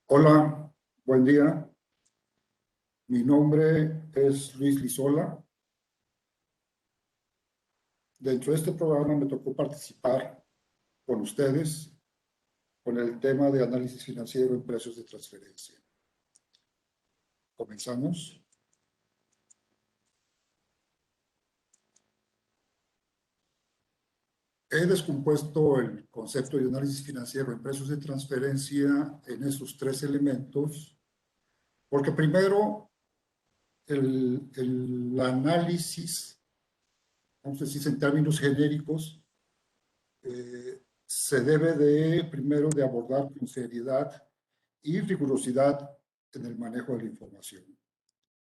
Hola, buen día. Mi nombre es Luis Lizola. Dentro de este programa me tocó participar con ustedes con el tema de análisis financiero en precios de transferencia. Comenzamos. He descompuesto el concepto de análisis financiero en precios de transferencia en esos tres elementos, porque primero el análisis, vamos a decir en términos genéricos, se debe primero de abordar con seriedad y rigurosidad en el manejo de la información.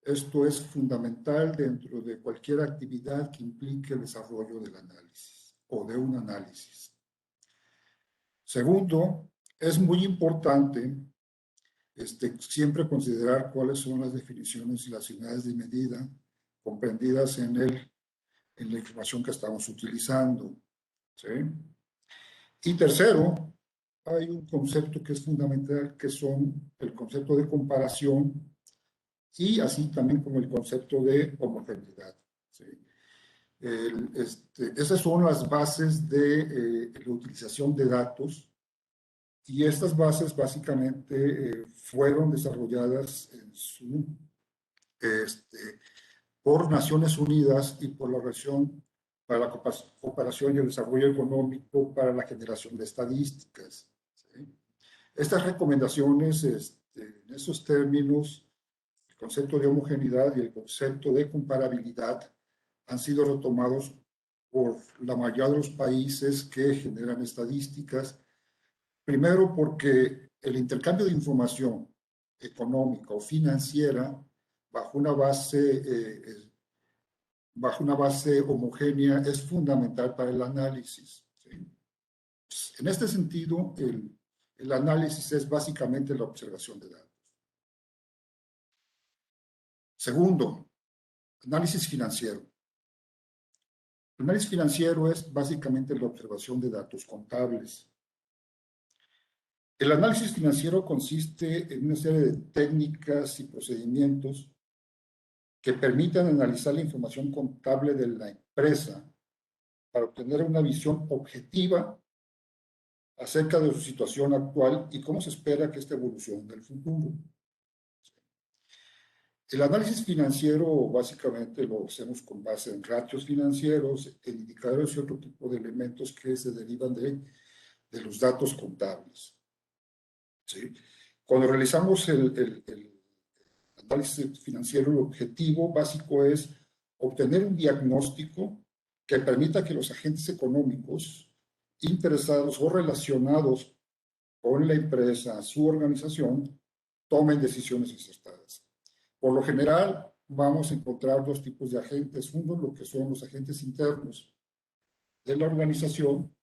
Esto es fundamental dentro de cualquier actividad que implique el desarrollo del análisis o de un análisis. Segundo, es muy importante siempre considerar cuáles son las definiciones y las unidades de medida comprendidas en la información que estamos utilizando, ¿sí? Y tercero, hay un concepto que es fundamental, que son el concepto de comparación y así también como el concepto de homogeneidad, ¿sí? Esas son las bases de la utilización de datos, y estas bases básicamente fueron desarrolladas por Naciones Unidas y por la Organización para la Cooperación y el Desarrollo Económico para la generación de estadísticas, ¿sí? Estas recomendaciones, en esos términos, el concepto de homogeneidad y el concepto de comparabilidad han sido retomados por la mayoría de los países que generan estadísticas. Primero porque el intercambio de información económica o financiera bajo una base homogénea es fundamental para el análisis, ¿sí? En este sentido, el análisis es básicamente la observación de datos. Segundo, análisis financiero. El análisis financiero es básicamente la observación de datos contables. El análisis financiero consiste en una serie de técnicas y procedimientos que permitan analizar la información contable de la empresa para obtener una visión objetiva acerca de su situación actual y cómo se espera que esta evolucione en el futuro. El análisis financiero básicamente lo hacemos con base en ratios financieros, en indicadores y otro tipo de elementos que se derivan de los datos contables, ¿sí? Cuando realizamos el análisis financiero, el objetivo básico es obtener un diagnóstico que permita que los agentes económicos interesados o relacionados con la empresa, su organización, tomen decisiones acertadas. Por lo general, vamos a encontrar dos tipos de agentes. Uno, lo que son los agentes internos de la organización,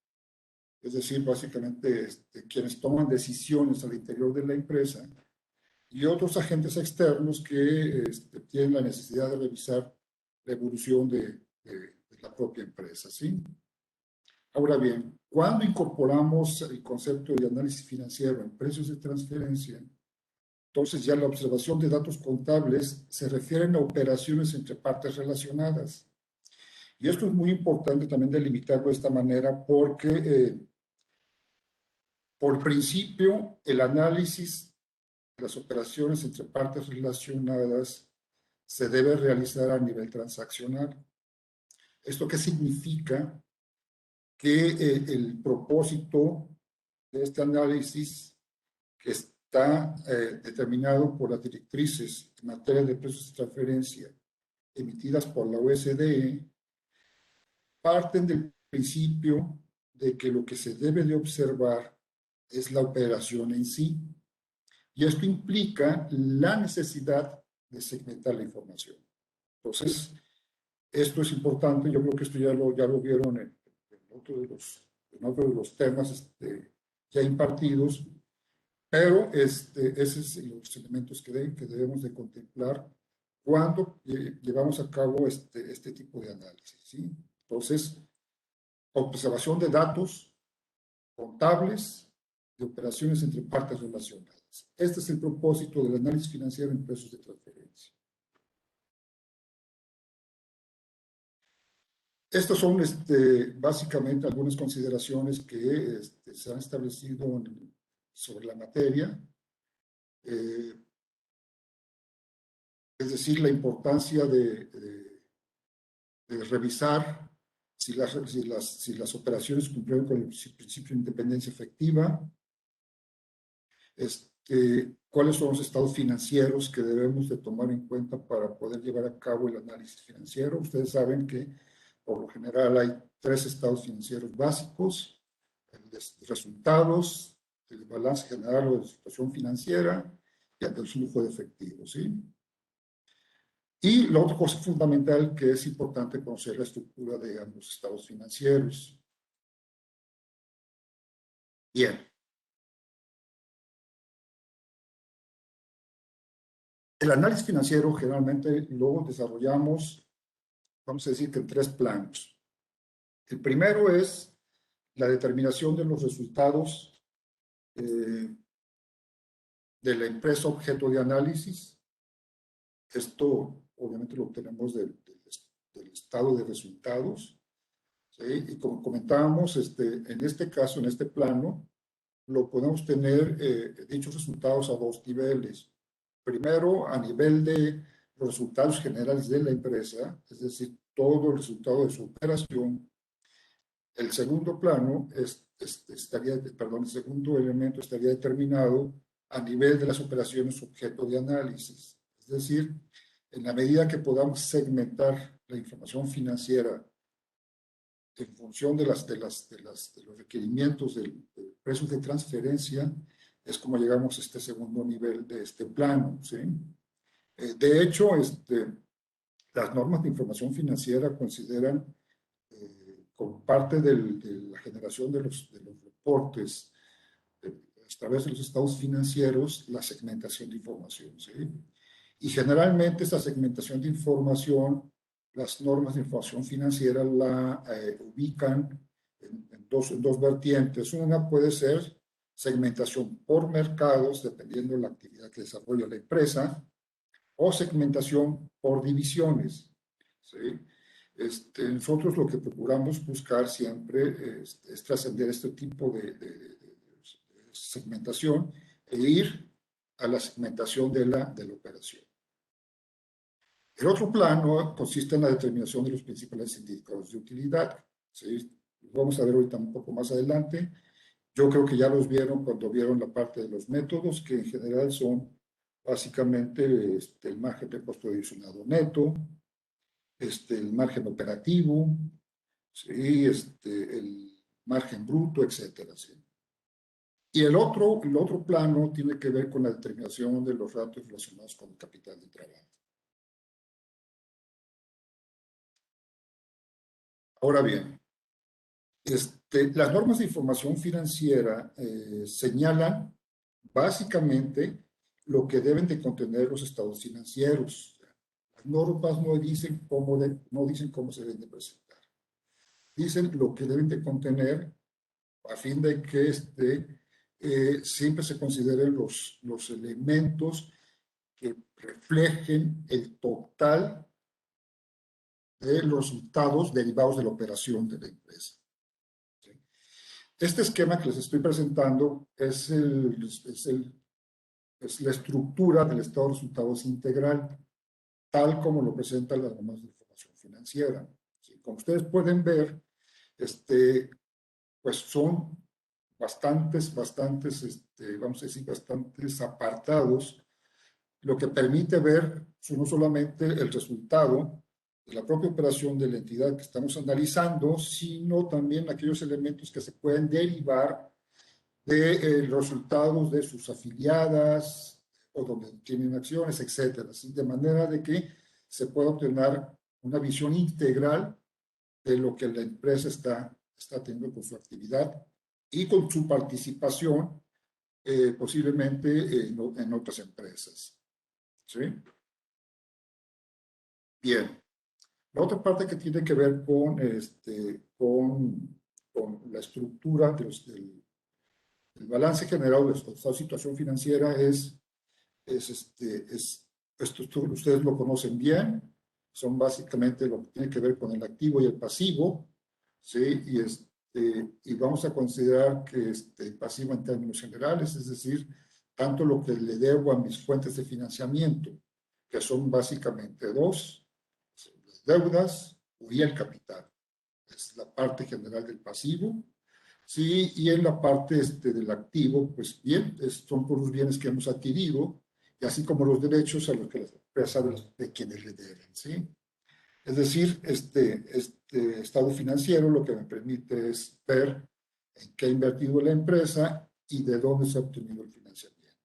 es decir, básicamente quienes toman decisiones al interior de la empresa, y otros agentes externos que tienen la necesidad de revisar la evolución de la propia empresa, ¿sí? Ahora bien, cuando incorporamos el concepto de análisis financiero en precios de transferencia, entonces ya la observación de datos contables se refieren a operaciones entre partes relacionadas. Y esto es muy importante también delimitarlo de esta manera porque, por principio, el análisis de las operaciones entre partes relacionadas se debe realizar a nivel transaccional. ¿Esto qué significa? Que el propósito de este análisis, que está determinado por las directrices en materia de precios de transferencia emitidas por la OSDE, parten del principio de que lo que se debe de observar es la operación en sí. Y esto implica la necesidad de segmentar la información. Entonces, esto es importante. Yo creo que esto ya lo vieron en otro de los temas ya impartidos, pero esos son los elementos que debemos de contemplar cuando llevamos a cabo este tipo de análisis, ¿sí? Entonces, observación de datos contables de operaciones entre partes relacionadas. Este es el propósito del análisis financiero en precios de transferencia. Estas son básicamente algunas consideraciones que se han establecido sobre la materia. Es decir, la importancia de revisar si las operaciones cumplieron con el principio de independencia efectiva, cuáles son los estados financieros que debemos de tomar en cuenta para poder llevar a cabo el análisis financiero. Ustedes saben que por lo general hay 3 estados financieros básicos: el de resultados, el balance general o de situación financiera y el del flujo de efectivo, ¿sí? Y la otra cosa fundamental que es importante conocer la estructura de ambos estados financieros. Bien. El análisis financiero generalmente lo desarrollamos, vamos a decir que en 3 planos. El primero es la determinación de los resultados de la empresa objeto de análisis. Esto obviamente lo obtenemos del estado de resultados, ¿sí? Y como comentábamos, en este caso, en este plano, lo podemos tener dichos resultados a 2 niveles. Primero, a nivel de los resultados generales de la empresa, es decir, todo el resultado de su operación. El segundo plano el segundo elemento estaría determinado a nivel de las operaciones objeto de análisis. Es decir, en la medida que podamos segmentar la información financiera en función de los requerimientos del precio de transferencia, es como llegamos a este segundo nivel de este plano, ¿sí? De hecho, las normas de información financiera consideran como parte de la generación de los reportes a través de los estados financieros, la segmentación de información, ¿sí? Y generalmente esta segmentación de información, las normas de información financiera la ubican en dos vertientes. Una puede ser segmentación por mercados, dependiendo de la actividad que desarrolla la empresa, o segmentación por divisiones, ¿sí? Nosotros lo que procuramos buscar siempre es trascender este tipo de segmentación e ir a la segmentación de la operación. El otro plano consiste en la determinación de los principales indicadores de utilidad, ¿sí? Vamos a ver ahorita un poco más adelante. Yo creo que ya los vieron cuando vieron la parte de los métodos, que en general son básicamente el margen de costo adicionado neto, el margen operativo, ¿sí? El margen bruto, etcétera, ¿sí? Y el otro plano tiene que ver con la determinación de los ratios relacionados con el capital de trabajo. Ahora bien, las normas de información financiera señalan básicamente lo que deben de contener los estados financieros. Las normas no dicen cómo se deben de presentar. Dicen lo que deben de contener a fin de que siempre se consideren los elementos que reflejen el total de los resultados derivados de la operación de la empresa. ¿Sí? Este esquema que les estoy presentando es la estructura del estado de resultados integral, tal como lo presentan las normas de información financiera. ¿Sí? Como ustedes pueden ver, pues son bastantes, vamos a decir, bastantes apartados, lo que permite ver no solamente el resultado de la propia operación de la entidad que estamos analizando, sino también aquellos elementos que se pueden derivar de los resultados de sus afiliadas o donde tienen acciones, etcétera, ¿sí? De manera de que se pueda obtener una visión integral de lo que la empresa está teniendo con su actividad y con su participación posiblemente en otras empresas. ¿Sí? Bien. La otra parte que tiene que ver con la estructura El balance general de esta situación financiera ustedes lo conocen bien, son básicamente lo que tiene que ver con el activo y el pasivo, ¿sí? Y vamos a considerar que pasivo en términos generales, es decir, tanto lo que le debo a mis fuentes de financiamiento, que son básicamente dos, las deudas y el capital. Es la parte general del pasivo. Sí, y en la parte del activo, pues bien, son por los bienes que hemos adquirido, y así como los derechos a los que la empresa de quienes le deben, ¿sí? Es decir, este estado financiero lo que me permite es ver en qué ha invertido la empresa y de dónde se ha obtenido el financiamiento.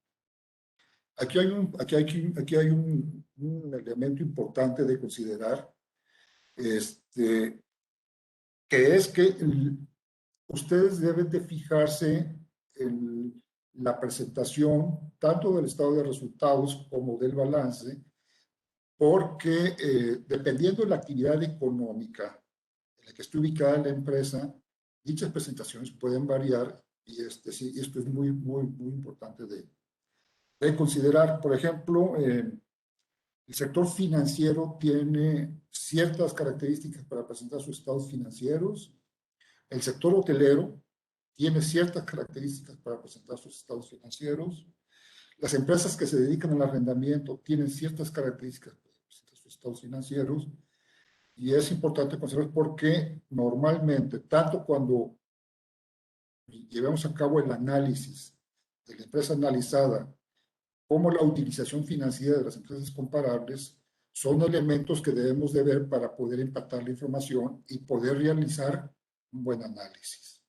Aquí hay un elemento importante de considerar, que es que ustedes deben de fijarse en la presentación tanto del estado de resultados como del balance, porque dependiendo de la actividad económica en la que esté ubicada la empresa, dichas presentaciones pueden variar y sí, esto es muy, muy, muy importante de considerar. Por ejemplo, el sector financiero tiene ciertas características para presentar sus estados financieros. El sector hotelero tiene ciertas características para presentar sus estados financieros. Las empresas que se dedican al arrendamiento tienen ciertas características para presentar sus estados financieros. Y es importante considerar porque normalmente, tanto cuando llevamos a cabo el análisis de la empresa analizada como la utilización financiera de las empresas comparables, son elementos que debemos de ver para poder empatar la información y poder realizar un buen análisis.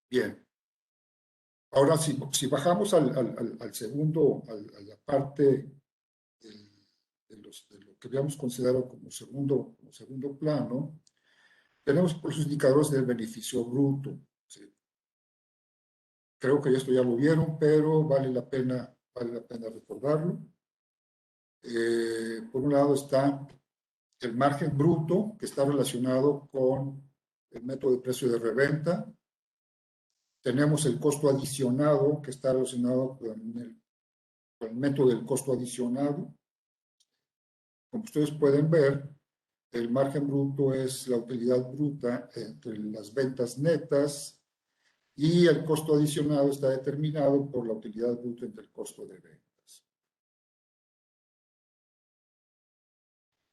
Bien. Ahora, si bajamos al segundo, a la parte de lo que habíamos considerado como segundo plano, tenemos por los indicadores del beneficio bruto. ¿Sí? Creo que esto ya lo vieron, pero vale la pena recordarlo. Por un lado está el margen bruto, que está relacionado con el método de precio de reventa. Tenemos el costo adicionado, que está relacionado con el método del costo adicionado. Como ustedes pueden ver, el margen bruto es la utilidad bruta entre las ventas netas y el costo adicionado está determinado por la utilidad bruta entre el costo de ventas.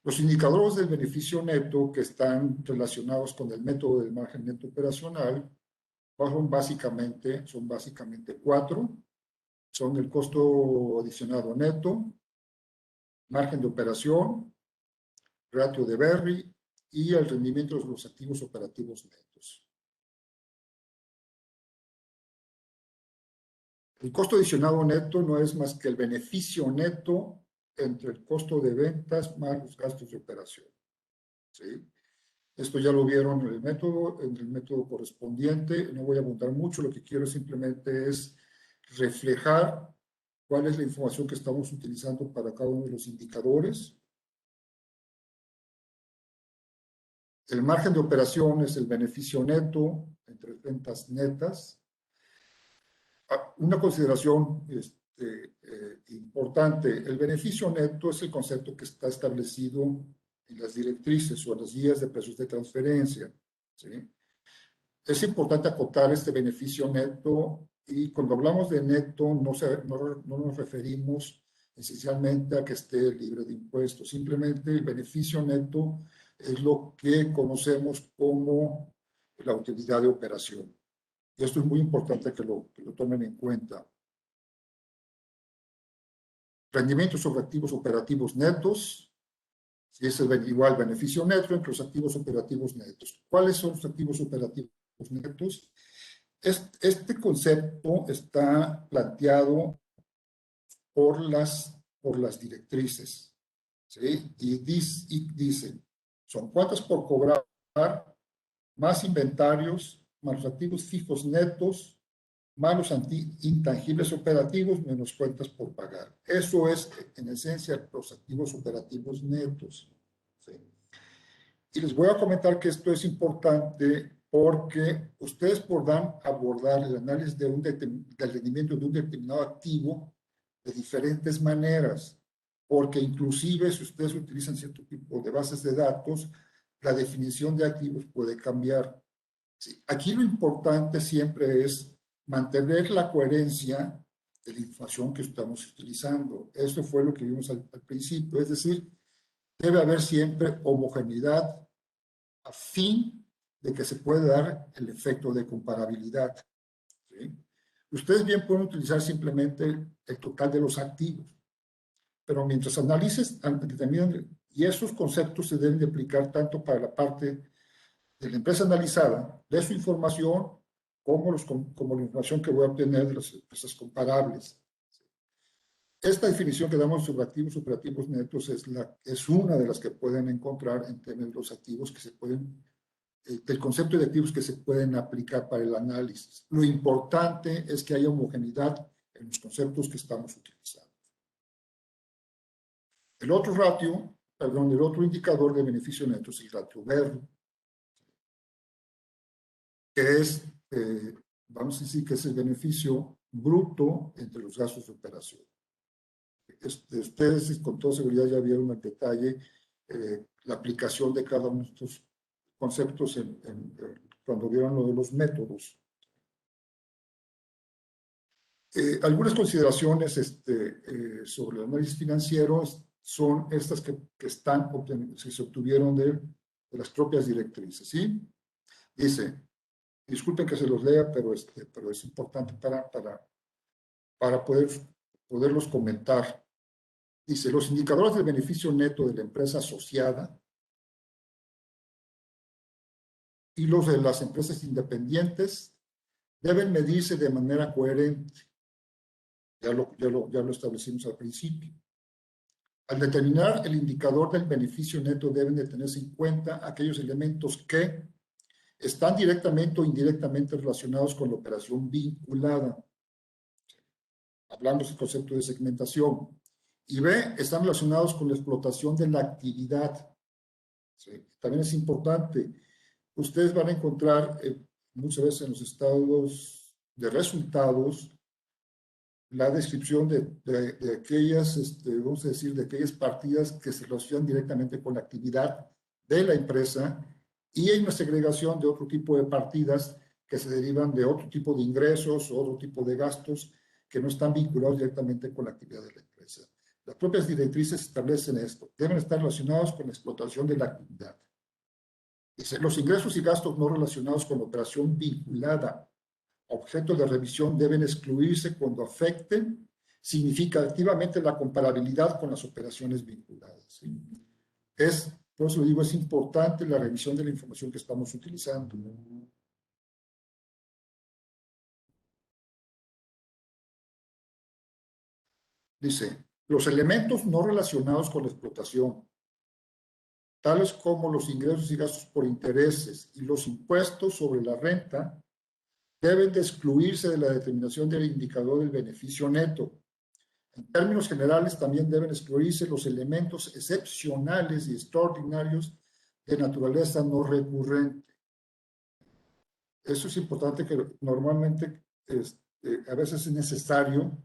Los indicadores del beneficio neto que están relacionados con el método del margen neto operacional son básicamente cuatro. Son el costo adicionado neto, margen de operación, ratio de Berry y el rendimiento de los activos operativos netos. El costo adicionado neto no es más que el beneficio neto entre el costo de ventas más los gastos de operación. ¿Sí? Esto ya lo vieron en el método correspondiente. No voy a abundar mucho, lo que quiero simplemente es reflejar cuál es la información que estamos utilizando para cada uno de los indicadores. El margen de operación es el beneficio neto entre ventas netas. Una consideración importante, el beneficio neto es el concepto que está establecido en las directrices o en las guías de precios de transferencia. ¿Sí? Es importante acotar este beneficio neto y cuando hablamos de neto no nos referimos esencialmente a que esté libre de impuestos. Simplemente el beneficio neto es lo que conocemos como la utilidad de operación. Y esto es muy importante que lo tomen en cuenta. Rendimiento sobre activos operativos netos. Si es igual beneficio neto entre los activos operativos netos. ¿Cuáles son los activos operativos netos? Este concepto está planteado por las directrices. ¿Sí? Y dicen, son cuentas por cobrar, más inventarios, más los activos fijos netos, más los intangibles operativos, menos cuentas por pagar. Eso es, en esencia, los activos operativos netos. ¿Sí? Y les voy a comentar que esto es importante porque ustedes podrán abordar el análisis del rendimiento de un determinado activo de diferentes maneras, porque inclusive si ustedes utilizan cierto tipo de bases de datos, la definición de activos puede cambiar. Sí, aquí lo importante siempre es mantener la coherencia de la información que estamos utilizando. Esto fue lo que vimos al principio, es decir, debe haber siempre homogeneidad a fin de que se pueda dar el efecto de comparabilidad. ¿Sí? Ustedes bien pueden utilizar simplemente el total de los activos, pero mientras analices, y esos conceptos se deben de aplicar tanto para la parte de la empresa analizada, de su información, como la información que voy a obtener de las empresas comparables. Esta definición que damos sobre activos operativos netos es una de las que pueden encontrar en términos de los activos que se pueden, del concepto de activos que se pueden aplicar para el análisis. Lo importante es que haya homogeneidad en los conceptos que estamos utilizando. El otro el otro indicador de beneficio neto es el ratio verde, que es, vamos a decir que es el beneficio bruto entre los gastos de operación. Ustedes con toda seguridad ya vieron en detalle la aplicación de cada uno de estos conceptos cuando vieron lo de los métodos. Algunas consideraciones sobre el análisis financiero son estas que se obtuvieron de las propias directrices, ¿sí? Dice, disculpen que se los lea, pero es importante para poderlos comentar. Dice, los indicadores del beneficio neto de la empresa asociada y los de las empresas independientes deben medirse de manera coherente. Ya lo establecimos al principio. Al determinar el indicador del beneficio neto deben de tenerse en cuenta aquellos elementos que están directamente o indirectamente relacionados con la operación vinculada. Hablamos del concepto de segmentación. Y B, están relacionados con la explotación de la actividad. ¿Sí? También es importante. Ustedes van a encontrar muchas veces en los estados de resultados la descripción de aquellas, vamos a decir, de aquellas partidas que se relacionan directamente con la actividad de la empresa, y hay una segregación de otro tipo de partidas que se derivan de otro tipo de ingresos o otro tipo de gastos que no están vinculados directamente con la actividad de la empresa. Las propias directrices establecen esto. Deben estar relacionados con la explotación de la actividad. Dice, los ingresos y gastos no relacionados con la operación vinculada objeto de revisión deben excluirse cuando afecten significativamente la comparabilidad con las operaciones vinculadas. ¿Sí? Por eso digo, es importante la revisión de la información que estamos utilizando. Dice, los elementos no relacionados con la explotación, tales como los ingresos y gastos por intereses y los impuestos sobre la renta, deben de excluirse de la determinación del indicador del beneficio neto. En términos generales, también deben excluirse los elementos excepcionales y extraordinarios de naturaleza no recurrente. Eso es importante, que normalmente a veces es necesario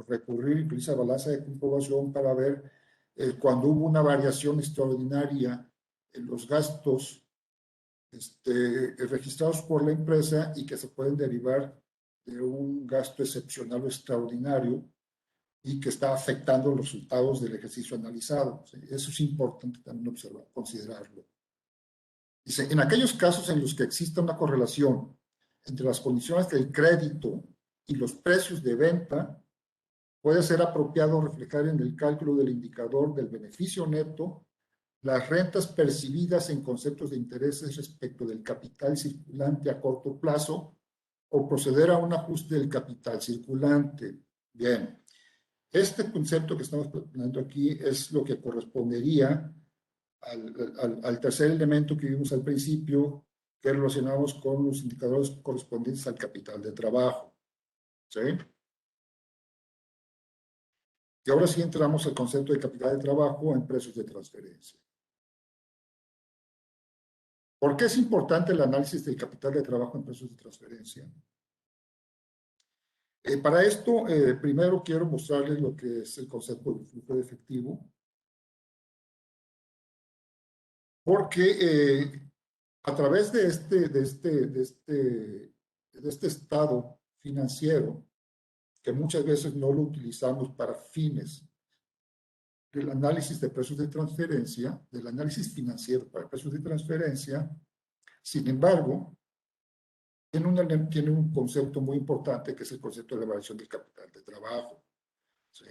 recurrir incluso a balanza de comprobación para ver cuando hubo una variación extraordinaria en los gastos registrados por la empresa y que se pueden derivar de un gasto excepcional o extraordinario y que está afectando los resultados del ejercicio analizado. ¿Sí? Eso es importante también considerarlo. Dice, en aquellos casos en los que exista una correlación entre las condiciones del crédito y los precios de venta, puede ser apropiado reflejar en el cálculo del indicador del beneficio neto las rentas percibidas en conceptos de intereses respecto del capital circulante a corto plazo o proceder a un ajuste del capital circulante. Bien. Este concepto que estamos planteando aquí es lo que correspondería al tercer elemento que vimos al principio, que relacionamos con los indicadores correspondientes al capital de trabajo. ¿Sí? Y ahora sí entramos al concepto de capital de trabajo en precios de transferencia. ¿Por qué es importante el análisis del capital de trabajo en precios de transferencia? Para esto, primero quiero mostrarles lo que es el concepto de flujo de efectivo, porque a través de este estado financiero, que muchas veces no lo utilizamos para fines del análisis de precios de transferencia, del análisis financiero para precios de transferencia, sin embargo, tiene un concepto muy importante que es el concepto de la variación del capital de trabajo. ¿Sí?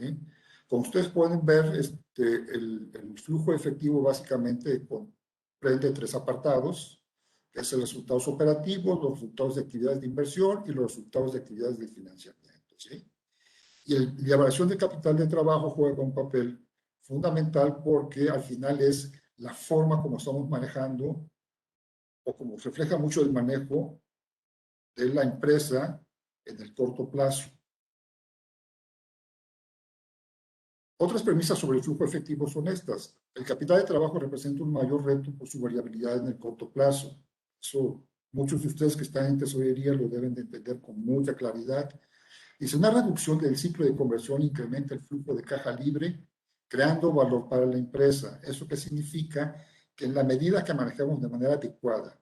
Como ustedes pueden ver, el flujo efectivo básicamente comprende tres apartados, que es los resultados operativos, los resultados de actividades de inversión y los resultados de actividades de financiamiento. ¿Sí? Y la variación de capital de trabajo juega un papel fundamental porque al final es la forma como estamos manejando o como refleja mucho el manejo de la empresa en el corto plazo. Otras premisas sobre el flujo efectivo son estas. El capital de trabajo representa un mayor reto por su variabilidad en el corto plazo. Eso muchos de ustedes que están en tesorería lo deben de entender con mucha claridad. Dice, una reducción del ciclo de conversión incrementa el flujo de caja libre, creando valor para la empresa. ¿Eso qué significa? Que en la medida que manejamos de manera adecuada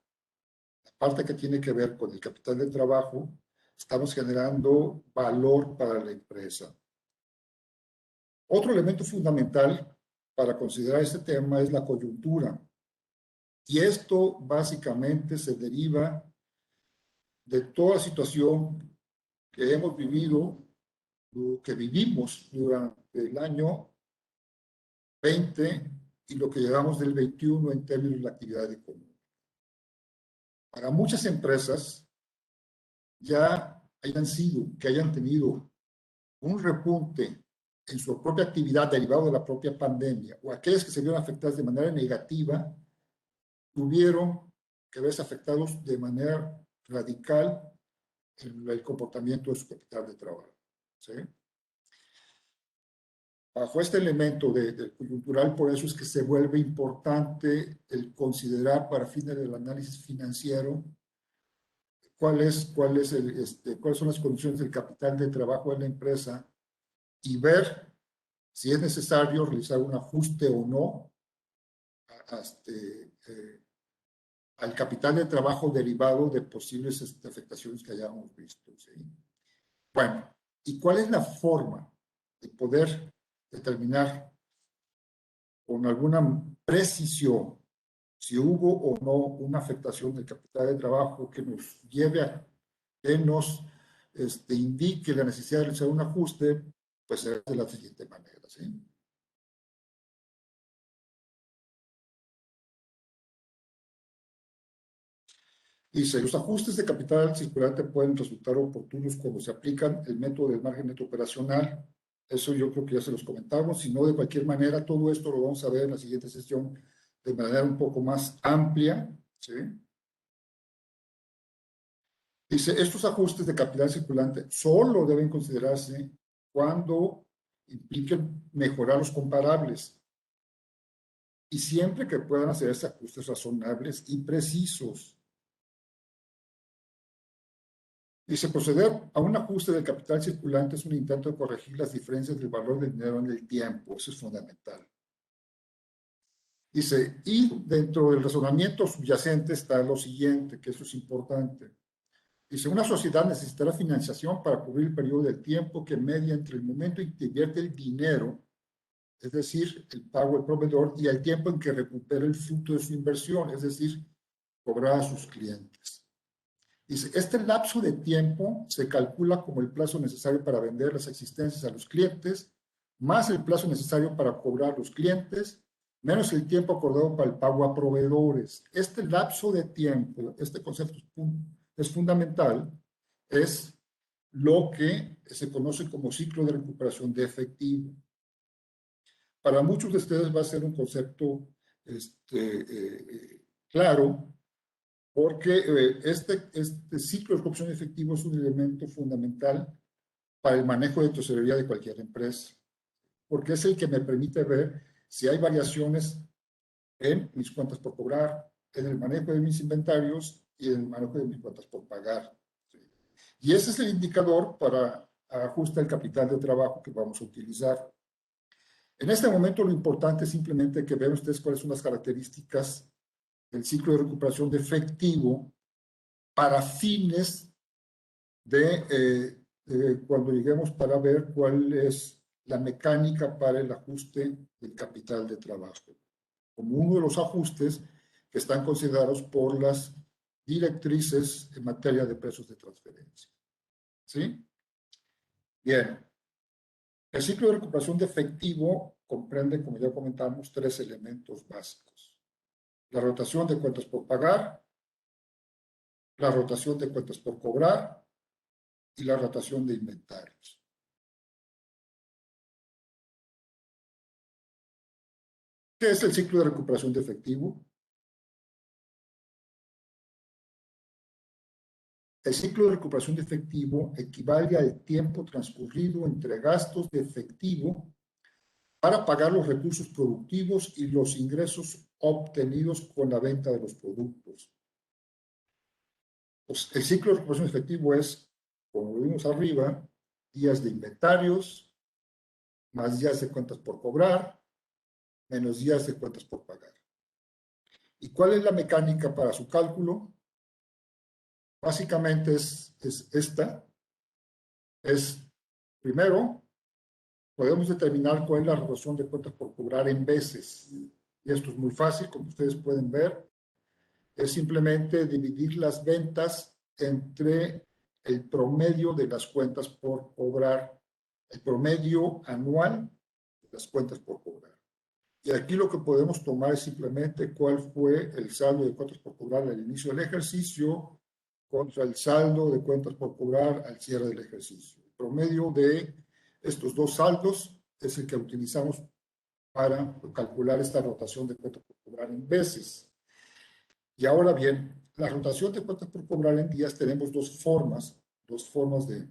la parte que tiene que ver con el capital de trabajo, estamos generando valor para la empresa. Otro elemento fundamental para considerar este tema es la coyuntura. Y esto básicamente se deriva de toda situación que hemos vivido, que vivimos durante el año 20 y lo que llevamos del 21 en términos de la actividad económica. Para muchas empresas, ya que hayan tenido un repunte en su propia actividad derivado de la propia pandemia, o aquellas que se vieron afectadas de manera negativa, tuvieron que verse afectados de manera radical en el comportamiento de su capital de trabajo. ¿Sí? Bajo este elemento de coyuntural, por eso es que se vuelve importante el considerar para fines del análisis financiero cuáles son las condiciones del capital de trabajo de la empresa y ver si es necesario realizar un ajuste o no al capital de trabajo derivado de posibles afectaciones que hayamos visto. ¿Sí? Bueno, ¿y cuál es la forma de poder determinar con alguna precisión si hubo o no una afectación del capital de trabajo que nos lleve a que nos indique la necesidad de realizar un ajuste? Pues será de la siguiente manera. ¿Sí? Dice, los ajustes de capital circulante pueden resultar oportunos cuando se aplican el método del margen neto operacional. Eso yo creo que ya se los comentamos. Si no, de cualquier manera, todo esto lo vamos a ver en la siguiente sesión de manera un poco más amplia. ¿Sí? Dice, estos ajustes de capital circulante solo deben considerarse cuando impliquen mejorar los comparables y siempre que puedan hacerse ajustes razonables y precisos. Dice, proceder a un ajuste del capital circulante es un intento de corregir las diferencias del valor del dinero en el tiempo. Eso es fundamental. Dice, y dentro del razonamiento subyacente está lo siguiente, que eso es importante. Dice, una sociedad necesitará financiación para cubrir el periodo de tiempo que media entre el momento en que invierte el dinero, es decir, el pago al proveedor, y el tiempo en que recupera el fruto de su inversión, es decir, cobrar a sus clientes. Dice, este lapso de tiempo se calcula como el plazo necesario para vender las existencias a los clientes, más el plazo necesario para cobrar a los clientes, menos el tiempo acordado para el pago a proveedores. Este lapso de tiempo, este concepto es fundamental, es lo que se conoce como ciclo de recuperación de efectivo. Para muchos de ustedes va a ser un concepto claro, porque este ciclo de recuperación de efectivo es un elemento fundamental para el manejo de tesorería de cualquier empresa, porque es el que me permite ver si hay variaciones en mis cuentas por cobrar, en el manejo de mis inventarios y en el manejo de mis cuentas por pagar. ¿Sí? Y ese es el indicador para ajustar el capital de trabajo que vamos a utilizar. En este momento lo importante es simplemente que vean ustedes cuáles son las características del ciclo de recuperación de efectivo para fines de cuando lleguemos para ver cuál es la mecánica para el ajuste del capital de trabajo, como uno de los ajustes que están considerados por las directrices en materia de precios de transferencia. ¿Sí? Bien. El ciclo de recuperación de efectivo comprende, como ya comentamos, tres elementos básicos. La rotación de cuentas por pagar, la rotación de cuentas por cobrar y la rotación de inventarios. ¿Qué es el ciclo de recuperación de efectivo? El ciclo de recuperación de efectivo equivale al tiempo transcurrido entre gastos de efectivo para pagar los recursos productivos y los ingresos obtenidos con la venta de los productos. Pues el ciclo de recuperación de efectivo es, como lo vimos arriba, días de inventarios, más días de cuentas por cobrar, menos días de cuentas por pagar. ¿Y cuál es la mecánica para su cálculo? Básicamente es esta. Primero, podemos determinar cuál es la relación de cuentas por cobrar en veces. Y esto es muy fácil, como ustedes pueden ver. Es simplemente dividir las ventas entre el promedio de las cuentas por cobrar, el promedio anual de las cuentas por cobrar. Y aquí lo que podemos tomar es simplemente cuál fue el saldo de cuentas por cobrar al inicio del ejercicio contra el saldo de cuentas por cobrar al cierre del ejercicio. El promedio de estos dos saldos es el que utilizamos para calcular esta rotación de cuentas por cobrar en veces. Y ahora bien, la rotación de cuentas por cobrar en días tenemos dos formas de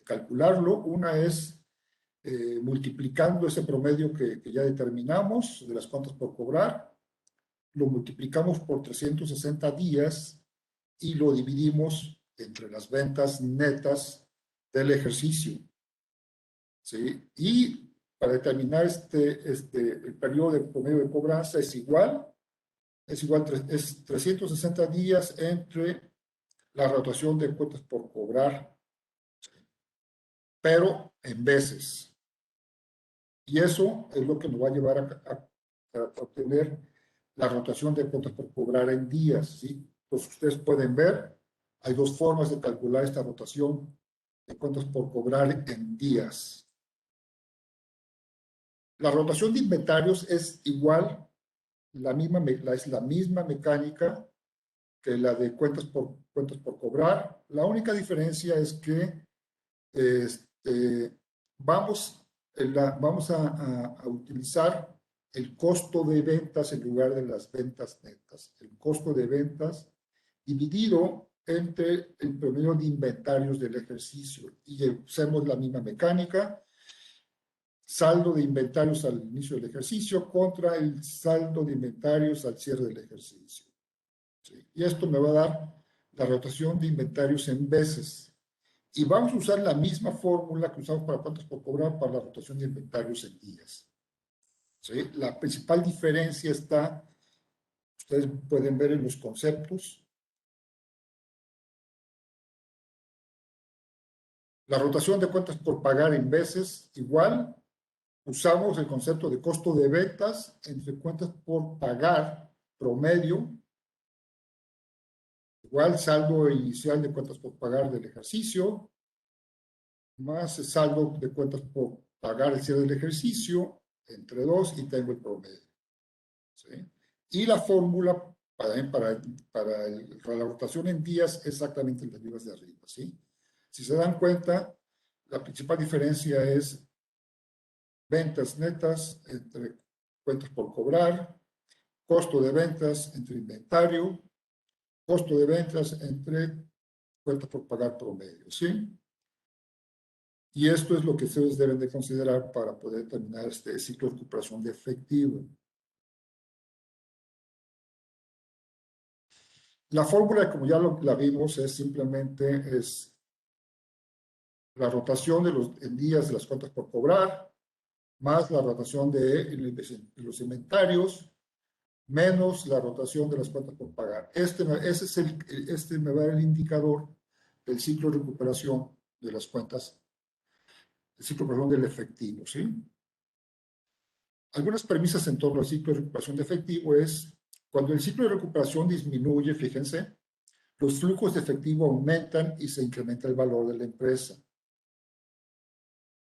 calcularlo. Una es multiplicando ese promedio que ya determinamos de las cuentas por cobrar, lo multiplicamos por 360 días y lo dividimos entre las ventas netas del ejercicio. ¿Sí? Y para determinar el periodo de promedio de cobranza es 360 días entre la rotación de cuentas por cobrar, pero en veces. Y eso es lo que nos va a llevar a obtener la rotación de cuentas por cobrar en días. ¿Sí? Entonces, ustedes pueden ver, hay dos formas de calcular esta rotación de cuentas por cobrar en días. La rotación de inventarios es igual, es la misma mecánica que la de cuentas por cobrar. La única diferencia es que vamos a utilizar el costo de ventas en lugar de las ventas netas. El costo de ventas dividido entre el promedio de inventarios del ejercicio. Y usamos la misma mecánica. Saldo de inventarios al inicio del ejercicio contra el saldo de inventarios al cierre del ejercicio. ¿Sí? Y esto me va a dar la rotación de inventarios en veces. Y vamos a usar la misma fórmula que usamos para cuentas por cobrar para la rotación de inventarios en días. ¿Sí? La principal diferencia está, ustedes pueden ver en los conceptos. La rotación de cuentas por pagar en veces, igual, usamos el concepto de costo de ventas entre cuentas por pagar promedio, igual saldo inicial de cuentas por pagar del ejercicio, más el saldo de cuentas por pagar el cierre del ejercicio, entre 2 y tengo el promedio. ¿Sí? Y la fórmula para la rotación en días es exactamente las mismas de arriba. ¿Sí? Si se dan cuenta, la principal diferencia es ventas netas entre cuentas por cobrar, costo de ventas entre inventario, costo de ventas entre cuentas por pagar promedio. ¿Sí? Y esto es lo que ustedes deben de considerar para poder terminar este ciclo de recuperación de efectivo. La fórmula, como ya la vimos, es simplemente la rotación en días de las cuentas por cobrar, más la rotación de los inventarios, menos la rotación de las cuentas por pagar. Este me va a dar el indicador del ciclo de recuperación de las cuentas, el ciclo, perdón, del efectivo, ¿sí? Algunas premisas en torno al ciclo de recuperación de efectivo es, cuando el ciclo de recuperación disminuye, fíjense, los flujos de efectivo aumentan y se incrementa el valor de la empresa.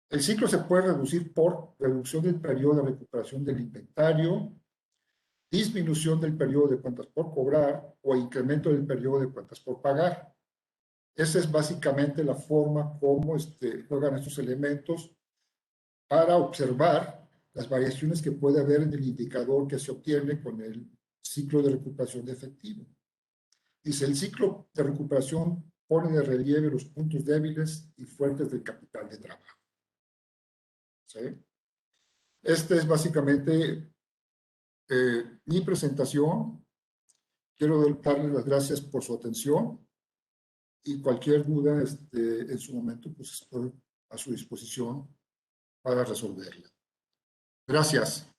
El ciclo se puede reducir por reducción del periodo de recuperación del inventario, disminución del periodo de cuentas por cobrar o incremento del periodo de cuentas por pagar. Esa es básicamente la forma como juegan estos elementos para observar las variaciones que puede haber en el indicador que se obtiene con el ciclo de recuperación de efectivo. Dice, el ciclo de recuperación pone de relieve los puntos débiles y fuertes del capital de trabajo. ¿Sí? Este es básicamente mi presentación. Quiero darles las gracias por su atención y cualquier duda en su momento, pues estoy a su disposición para resolverla. Gracias.